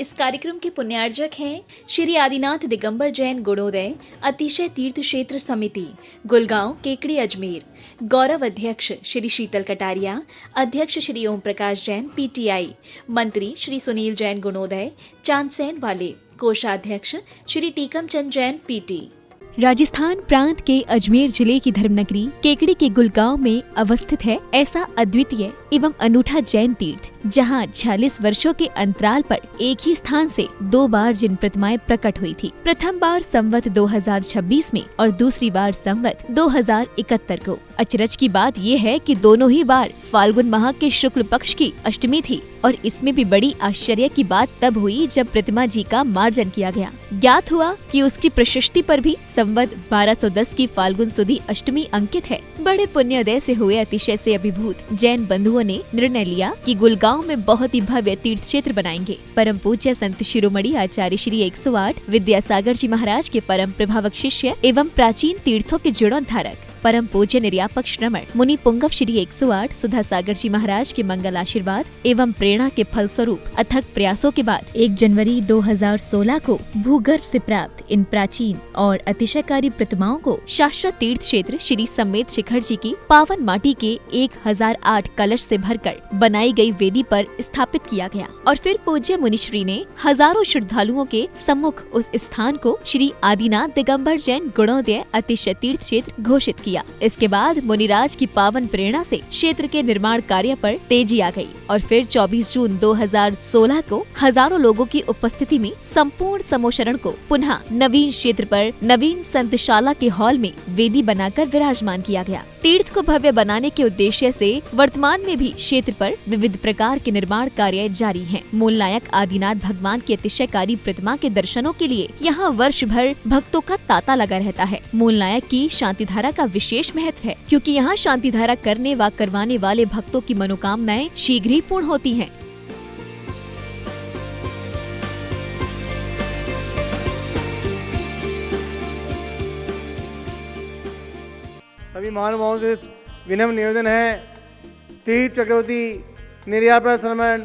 इस कार्यक्रम के पुण्यार्जक हैं श्री आदिनाथ दिगंबर जैन गुणोदय अतिशय तीर्थ क्षेत्र समिति, गुलगांव, केकड़ी, अजमेर। गौरव अध्यक्ष श्री शीतल कटारिया, अध्यक्ष श्री ओम प्रकाश जैन, पीटीआई। मंत्री श्री सुनील जैन गुणोदय, चांदसैन वाले। कोषाध्यक्ष श्री टीकम चंद जैन, पीटी। राजस्थान प्रांत के अजमेर जिले की धर्मनगरी केकड़ी के गुलगांव में अवस्थित है ऐसा अद्वितीय एवं अनूठा जैन तीर्थ, जहां 46 वर्षों के अंतराल पर एक ही स्थान से 2 बार जिन प्रतिमाएं प्रकट हुई थी। प्रथम बार संवत 2026 में और दूसरी बार संवत 2071 को। अचरज की बात यह है कि दोनों ही बार फाल्गुन माह के शुक्ल पक्ष की अष्टमी थी और इसमें भी बड़ी आश्चर्य की बात तब हुई जब प्रतिमा जी का मार्जन किया गया। ज्ञात हुआ कि उसकी प्रशस्ति पर भी संवत 1210 की फाल्गुन सुदी अष्टमी अंकित है। बड़े पुण्योदय से हुए अतिशय से अभिभूत जैन बंधुओं ने निर्णय लिया कि गुलगांव में बहुत ही भव्य तीर्थ क्षेत्र बनाएंगे। परम पूज्य संत शिरोमणि आचार्य श्री 108 विद्यासागर जी महाराज के परम प्रभावक शिष्य एवं प्राचीन तीर्थों के जीर्णोद्धारक परम पूज्य निर्यापक श्रमण मुनि पुंगव श्री 108 सुधा सागर जी महाराज के मंगल आशीर्वाद एवं प्रेरणा के फलस्वरूप अथक प्रयासों के बाद 1 जनवरी 2016 को भूगर्भ से प्राप्त इन प्राचीन और अतिशयकारी प्रतिमाओं को शाश्वत तीर्थ क्षेत्र श्री समेत शिखर जी की पावन माटी के 1008 कलश से भरकर बनाई गई वेदी पर स्थापित किया गया और फिर पूज्य मुनिश्री ने हजारों श्रद्धालुओं के सम्मुख उस स्थान को श्री आदिनाथ दिगंबर जैन गुणोदय अतिशय तीर्थ क्षेत्र घोषित किया। इसके बाद मुनिराज की पावन प्रेरणा से क्षेत्र के निर्माण कार्य पर तेजी आ गई और फिर 24 जून 2016 को हजारों लोगों की उपस्थिति में संपूर्ण समोशरण को पुनः नवीन क्षेत्र पर नवीन संतशाला के हॉल में वेदी बनाकर विराजमान किया गया। तीर्थ को भव्य बनाने के उद्देश्य से वर्तमान में भी क्षेत्र पर विविध प्रकार के निर्माण कार्य जारी हैं। मूल नायक आदिनाथ भगवान की अतिशयकारी प्रतिमा के दर्शनों के लिए यहाँ वर्ष भर भक्तों का तांता लगा रहता है। मूल नायक की शांति धारा का विशेष महत्व है, क्योंकि यहाँ शांति धारा करने व करवाने वाले भक्तों की मनोकामनाएं शीघ्र ही पूर्ण होती हैं। सभी महानुभावों से विनम्र निवेदन है, तीर्थ चक्रवर्ती निर्यापक श्रमण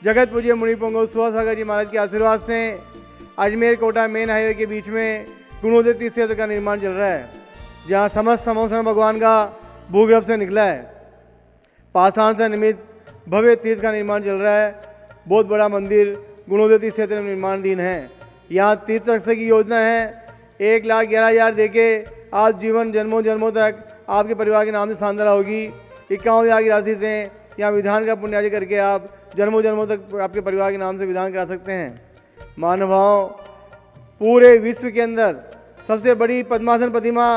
जगत पूज्य मुनि पुंगव सुधा सागर जी महाराज के आशीर्वाद से अजमेर कोटा मेन हाईवे के बीच में गुणोदय तीर्थ क्षेत्र का निर्माण चल रहा है, जहाँ समस्त समोसरण भगवान का भूगर्भ से निकला है। पाषाण से निर्मित भव्य तीर्थ का निर्माण चल रहा है। बहुत बड़ा मंदिर गुणोदय तीर्थ क्षेत्र में निर्माणाधीन है। यहाँ तीर्थ रक्षा की योजना है। 1,11,000 देके आज जीवन जन्मों जन्मों तक आपके परिवार के नाम से सांधरा होगी। 51,000 की राशि से यहाँ विधान का पुण्यार्जन करके आप जन्मों जन्मों तक आपके परिवार के नाम से विधान करा सकते हैं। मानवाओं, पूरे विश्व के अंदर सबसे बड़ी पद्मासन प्रतिमा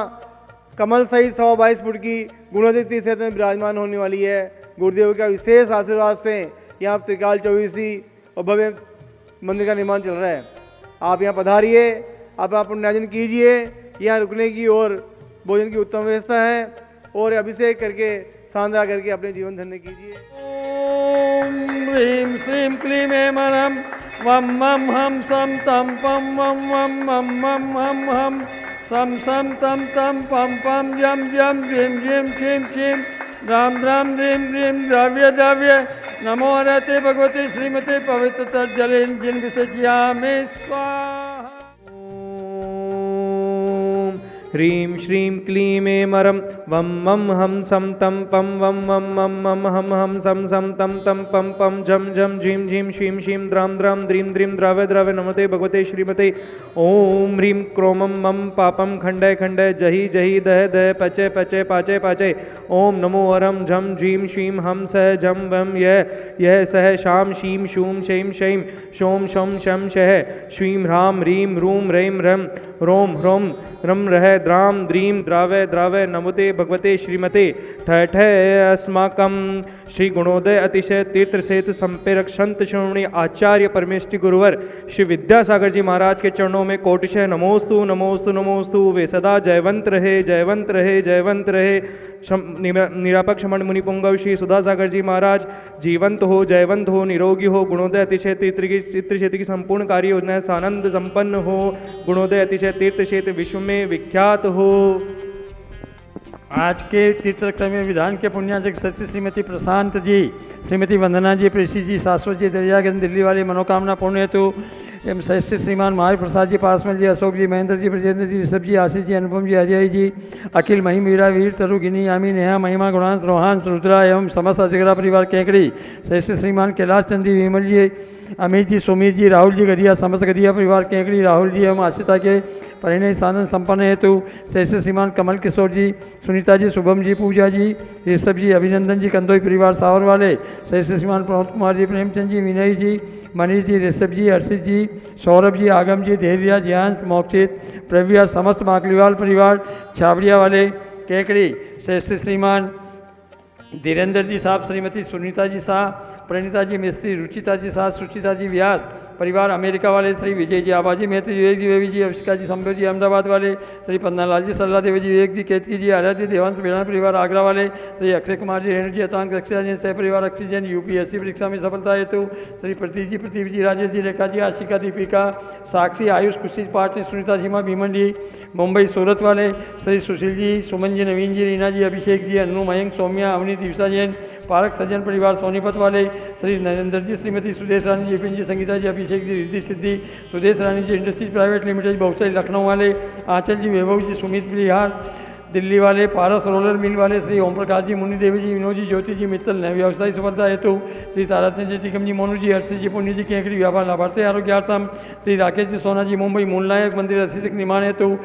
कमल सहित 122 फुट की गुणोदय तीर्थ क्षेत्र में विराजमान होने वाली है। गुरुदेव का विशेष आशीर्वाद से यहाँ त्रिकाल चौबीसी और भव्य मंदिर का निर्माण चल रहा है। आप यहाँ पधारिए, आप पुण्यार्जन कीजिए। यहाँ रुकने की और भोजन की उत्तम व्यवस्था है और अभिषेक करके सांधरा करके अपने जीवन धन्य कीजिए। ओम ह्रीं श्रीं क्लीं ऐं मरं वम मम हम सम तम पम वम वम मम मम हम हम सम सम तम तम पम पम जम जम ह्रीं ह्रीं क्षीं क्षीं राम राम ह्रीं ह्रीं द्रव्य द्रव्य नमो हरते भगवते श्रीमते पवित्र तज्जले जिन विसर्जयामि स्वाहा। ह्रीं श्रीं क्लीं ऐं मरं वम मम हम सम तम पम वम मम मम मम हम हम सम सम तम तम पम पम जम जम झीं झीं शीं शीं द्राम द्राम द्रीं द्रीं द्रावय द्रावय नमते भगवते श्रीमते। ओम ह्रीं क्रोमं मम पापम खंडय खंडय जहि जहि दह दह पचय पचय पाचय पाचय। ओम नमो हरम झम झीं शीं हम सह जम वम यह सह शाम शीं शूं शैं शैं शोम शम शम शह श्रीं ह्रां ह्रीं रूं रैं रं रोम ह्रों रम रह द्राम द्रीं द्रावय द्रावय नमोते भगवते श्रीमते। ठठ अस्माकं श्री गुणोदय अतिशय तीर्थ क्षेत्र संप्रेरक संत शिरोमणि आचार्य परमेष्टि गुरुवर श्री विद्यासागर जी महाराज के चरणों में कोटिशय नमोस्तु नमोस्तु नमोस्तु। वे सदा जयवंत रहे जयवंत रहे जयवंत रहे। निरापक श्रमण मुनि पुंगव श्री सुधा सागर जी महाराज जीवंत हो जयवंत हो निरोगी हो। गुणोदय अतिशय तीर्थ क्षेत्र की संपूर्ण कार्य योजनाएं सानंद संपन्न हो। गुणोदय अतिशय तीर्थ क्षेत्र विश्व में विख्यात हो। आज के तीर्थक्रम में विधान के पुण्यार्चक सत्य श्रीमती प्रशांत जी, श्रीमती वंदना जी, प्रेसी जी, शाश्वत जी, दरियागंज दिल्ली वाली मनोकामना पूर्ण हेतु एवं सदस्य श्रीमान महावीर प्रसाद जी, पारसमल जी, अशोक जी, महेंद्र जी, ब्रजेंद्र जी, ऋषभ जी, आशीष जी, अनुपम जी, अजय जी, अखिल महिम, मीरा, वीर, तरु, गिनी, यामी, नेहा, महिमा, गुणांश, रोहान, रुद्रा एवं समस्त अजगरा परिवार केकड़ी, सदस्य श्रीमान कैलाश चंद जी, विमल जी, अमित जी, सुमीर जी, राहुल जी गदिया, समस्त गदिया परिवार केकड़ी, राहुल जी एवं आशिता के परिणय साधन संपन्न हेतु सदस्य श्रीमान कमल किशोर जी, सुनीता जी, शुभम जी, पूजा जी, ऋषभ जी, अभिनंदन जी, कंदोई परिवार सावर वाले, सदस्य श्रीमान प्रमोद कुमार जी, प्रेमचंद जी, विनय जी, मनीष जी, ऋषभ जी, हर्षित जी, सौरभ जी, आगम जी, धैर्या, ज्ञान, मोक्षित, प्रव्या, समस्त माकलीवाल परिवार छाबड़िया वाले केकड़ी, सदस्य श्रीमान धीरेन्द्र जी साहब, श्रीमती सुनीता जी शाह, प्रणीता जी मिस्त्री, रुचिता जी शाह, सुचिता जी व्यास परिवार अमेरिका वाले, श्री विजय जी, आबाजी मेहती, विवेक जी, बेबी जी, अविष्का जी, संभव जी, अहमदाबाद वाले, श्री पन्नालाल जी, सल्ला देवी जी, विवेक जी, केतकी जी, आराध्य देवांश बेड़ा परिवार आगरा वाले, श्री अक्षय कुमार जी, रेणु जी, अतांक रक्षा जी, सह परिवार ऑक्सीजन, यूपीएससी परीक्षा में सफलता हेतु श्री प्रतीक जी, राजेश जी, रेखा जी, आशिका, दीपिका, साक्षी, आयुष, खुशी पार्टी, सुनीता सीमा, भीमन जी, मुंबई सूरत वाले, श्री सुशील जी, सुमन जी, नवीन जी, रीना जी, अभिषेक जी, अनु, मयंक, सौम्या, अवनी, दिवसा जैन, पारक सज्जन परिवार सोनीपत वाले, श्री नरेंद्र जी, श्रीमती सुदेश रानी जी, विपिन जी, संगीता जी, अभिषेक जी, रिद्धि सिद्धि, सुदेश रानी जी, इंडस्ट्रीज प्राइवेट लिमिटेड बहुचरी लखनऊ वाले, आंचल जी, वैभव जी, सुमित बिहार दिल्ली वाले, पारस रोलर मिल वाले, श्री ओम प्रकाश जी, मुनि देवी जी, विनोद जी, ज्योति जी मित्तल नए व्यवसायी सफलता हेतु श्री ताराचंद जी, टिकम जी, मोनू जी, हर्षित जी, पुण्य जी, केकड़ी व्यापार लाभार्थी आरोग्यार्थम श्री राकेश जी, सोना जी, मुंबई मूलनायक मंदिर रसिक निर्माण हेतु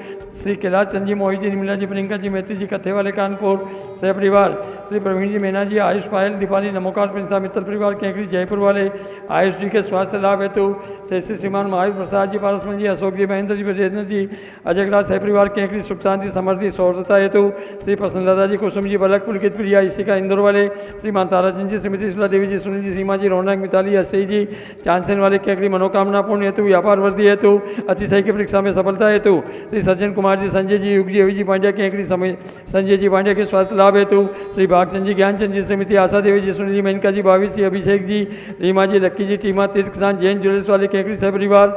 श्री कैलाश चंद जी, मोहित जी, निर्मला जी, प्रियंका जी, मैत्री जी, कथे वाले कानपुर सह परिवार, श्री प्रवीण जी, मीना जी, आयुष पायल, दीपाली, नमोकार प्रिंसा मित्तल परिवार केकड़ी जयपुर वाले, आयुष जी के स्वास्थ्य लाभ हेतु श्री श्रीमान महावीर प्रसाद जी, पारसमन जी, अशोक जी, महेंद्र जी, ब्रजेंद्र जी, अजयराज सह परिवार केकड़ी सुख शांति समृद्धि सौरता हेतु श्री प्रसन्नलता जी, कुसुम जी, बलक पुलकित प्रिया, इसी का इंदौर वाले, श्रीमान ताराचंद जी, श्रीमती सुला देवी जी, सुनील जी, सीमा जी, रौनक, मिताली, अक्षय जी, चांदसेन वाले केकड़ी मनोकामना पूर्ण हेतु व्यापार वृद्धि हेतु अतिशय की परीक्षा में सफलता हेतु श्री सज्जन कुमार जी, संजय जी, युग जी, अवि जी पांड्या केकड़ी, संजय जी पांड्या के स्वास्थ्य लाभ हेतु श्री भागचंद जी, ज्ञानचंद जी, श्रीमती आशा देवी जी, सुनील जी, मेनका जी, भाविश जी, अभिषेक जी, रीमा जी, लक्की जी, टीमा, तीर्थ किसान, जैन ज्वेलर्स वाले केकड़ी सह परिवार,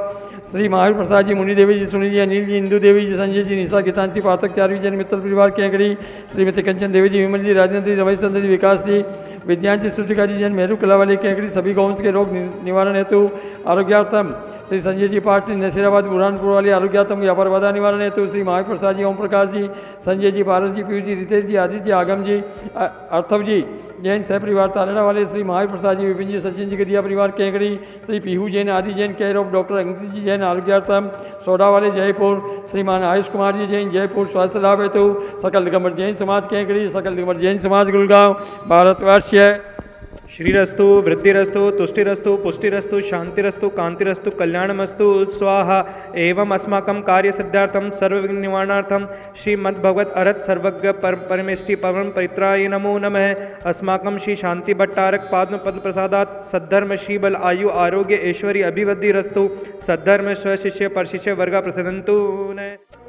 श्री महावीर प्रसाद जी, मुनि देवी जी, सुनील जी, अनिल जी, इंदू देवी जी, संजय जी, निशा, गीतांशी, पाठक, चारवी जन मित्तल परिवार केकड़ी, श्रीमती कंचन देवी जी, विमल जी, राजेंद्र जी, रमेश चंद्र जी, विकास जी, विज्ञान जी, सुचिका जी, जैन मेहरू कला वाली केकड़ी, सभी गौवंश के रोग निवारण हेतु आरोग्यार्थम श्री संजय जी पाटिल, नसीराबाद, बुरहानपुर वाली आरोग्यात्म व्यापार बाधा निवारण हेतु श्री महावीर प्रसाद जी, ओम प्रकाश जी, संजय जी, पारस जी, पीयूष जी, रितेश जी, आदित्य जी, आगम जी, अर्थव जी, जैन सह परिवार तालेड़ा वाले, श्री महावीर प्रसाद जी, विपिन जी, सचिन जी, गदिया परिवार Kekri, Shri Pihu Jain, Aadi Jain, care of doctor Ankit ji, Jain Arogyartham soda वाले जयपुर, श्रीमान आयुष कुमार जी, जैन जयपुर स्वास्थ्य लाभ हेतु सकल दिगंबर जैन समाज केकड़ी, सकल दिगंबर जैन समाज गुड़गांव, भारतवर्ष। श्रीरस्तु वृद्धिरस्तु तुष्टिरस्तु पुष्टिरस्तु शांतिरस्तु कांतिरस्तु कल्याणमस्तु स्वाहा। एवं अस्माकं कार्यसिद्धार्थं सर्वविघ्न निवारणार्थं श्रीमद्भगवत अरहत सर्वज्ञ परमेष्टि परम परित्राय नमो नमः। अस्माकं श्री शांति भट्टारक पाद्म पद प्रसादात् सद्धर्म श्रीबल आयु आरोग्य ऐश्वर्य अभिवृद्धिरस्तु सद्धर्म स्वशिष्य परशिष्य वर्गा प्रसदन्तु न।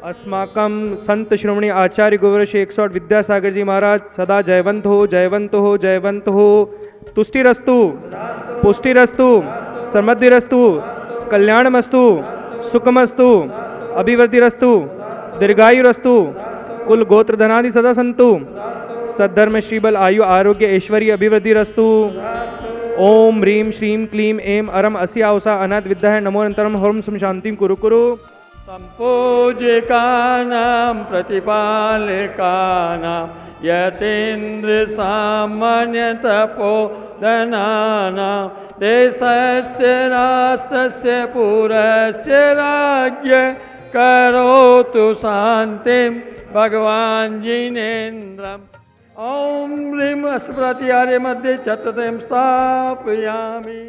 अस्माकं संत श्रोमणी आचार्य गुरुवर श्री 108 विद्यासागर जी महाराज सदा जयवंत हो जयवंत हो जयवंत हो। तुष्टिरस्तु पुष्टिरस्तु समृद्धिरस्तु कल्याणमस्तु सुखमस्तु अभिवृद्धिरस्तु दीर्घायुरस्तु कुल गोत्र धनादि सदा संतु सद्धर्म श्रीबल आयु आरोग्य ऐश्वर्य अभिवृद्धिरस्तु। ओम ह्रीं श्रीं क्लीं ऐं अरम अस्यावसा अनाथ विद्या नमो अनंतरम होम सम शांतिं कुरु कुरु। संपूजिकानां प्रतिपालकानां यतीन्द्र सामान्य तपोधनानां देशस्य राष्ट्रस्य पुरस्य राज्ञ करोतु शान्तिं भगवान् जिनेन्द्रम्। ओम ह्रीं अस्मृत्यार्य मध्ये चतुर्थं स्थापयामि।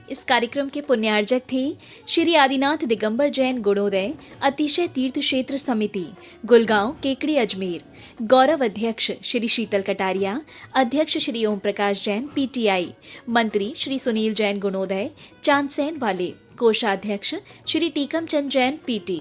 इस कार्यक्रम के पुण्यार्जक थे श्री आदिनाथ दिगंबर जैन गुणोदय अतिशय तीर्थ क्षेत्र समिति गुलगांव केकड़ी अजमेर। गौरव अध्यक्ष श्री शीतल कटारिया, अध्यक्ष श्री ओम प्रकाश जैन पीटीआई, मंत्री श्री सुनील जैन गुणोदय चांदसेन वाले, कोषाध्यक्ष श्री टीकम चंद जैन पीटी।